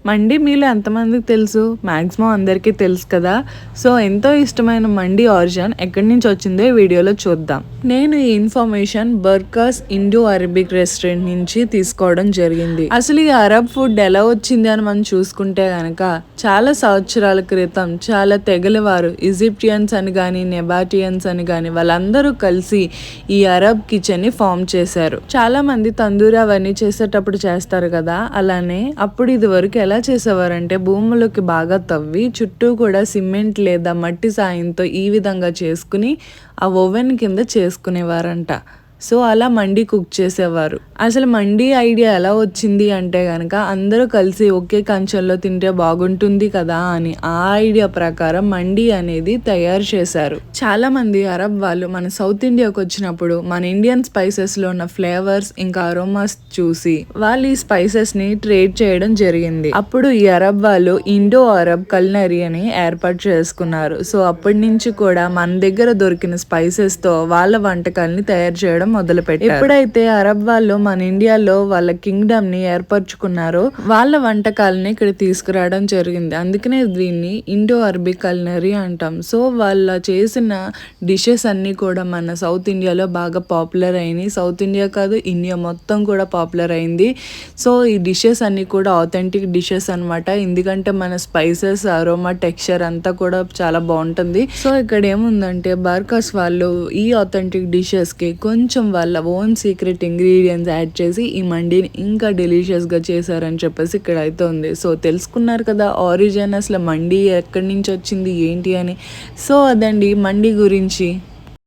మండి మీలో ఎంతమందికి తెలుసు? మ్యాక్సిమం అందరికీ తెలుసు కదా. సో ఎంతో ఇష్టమైన మండి ఆరిజిన్ ఎక్కడి నుంచి వచ్చిందో ఈ వీడియోలో చూద్దాం. నేను ఈ information Barkas Indo Arabic restaurant నుంచి తీసుకోవడం జరిగింది. అసలు ఈ అరబ్ ఫుడ్ ఎలా వచ్చింది అని మనం చూసుకుంటే గనక చాలా సంవత్సరాల క్రితం చాలా తెగల వారు ఈజిప్టియన్స్ అని కానీ నెబాటియన్స్ అని కానీ వాళ్ళందరూ కలిసి ఈ అరబ్ కిచెన్ ని ఫామ్ చేశారు. చాలా మంది తందూరి అవన్నీ చేసేటప్పుడు చేస్తారు కదా, అలానే అప్పుడు ఇది వరకు ఎలా చేసేవారంటే భూములోకి బాగా తవ్వి చుట్టూ కూడా సిమెంట్ లేదా మట్టి సాయంతో ఈ విధంగా చేసుకుని ఆ ఓవెన్ కింద చేసుకునేవారంట. సో అలా మండి కుక్ చేసేవారు. అసలు మండి ఐడియా ఎలా వచ్చింది అంటే కనుక అందరూ కలిసి ఒకే కంచంలో తింటే బాగుంటుంది కదా అని ఆ ఐడియా ప్రకారం మండి అనేది తయారు చేశారు. చాలా మంది అరబ్ వాళ్ళు మన సౌత్ ఇండియాకి వచ్చినప్పుడు మన ఇండియన్ స్పైసెస్ లో ఉన్న ఫ్లేవర్స్ ఇంకా అరోమాస్ చూసి వాళ్ళు ఈ స్పైసెస్ ని ట్రేడ్ చేయడం జరిగింది. అప్పుడు ఈ అరబ్ వాళ్ళు ఇండో అరబ్ కల్నరీ అని ఏర్పాటు చేసుకున్నారు. సో అప్పటి నుంచి కూడా మన దగ్గర దొరికిన స్పైసెస్ తో వాళ్ళ వంటకాలని తయారు చేయడం మొదలుపెట్టారు. ఎప్పుడైతే అరబ్ వాళ్ళు మన ఇండియాలో వాళ్ళ కింగ్డమ్ ని ఏర్పరచుకున్నారో వాళ్ళ వంటకాలని ఇక్కడ తీసుకురావడం జరిగింది. అందుకనే దీన్ని ఇండో అరబిక్ కల్నరీ అంటాం. సో వాళ్ళ చేసిన డిషెస్ అన్ని కూడా మన సౌత్ ఇండియాలో బాగా పాపులర్ అయినాయి. సౌత్ ఇండియా కాదు, ఇండియా మొత్తం కూడా పాపులర్ అయింది. సో ఈ డిషెస్ అన్ని కూడా ఆథెంటిక్ డిషెస్ అనమాట. ఎందుకంటే మన స్పైసెస్ అరోమా టెక్స్చర్ అంతా కూడా చాలా బాగుంటుంది. సో ఇక్కడ ఏముందంటే బర్కాస్ వాళ్ళు ఈ ఆథెంటిక్ డిషెస్ కి కొంచెం వాళ్ళ ఓన్ సీక్రెట్ ఇంగ్రీడియంట్స్ యాడ్ చేసి ఈ మండిని ఇంకా డెలిషియస్ గా చేశారని చెప్పేసి ఇక్కడ అయితే ఉంది. సో తెలుసుకున్నారు కదా ఆరిజిన్, అసలు మండి ఎక్కడి నుంచి వచ్చింది ఏంటి అని. సో అదండి మండి గురించి.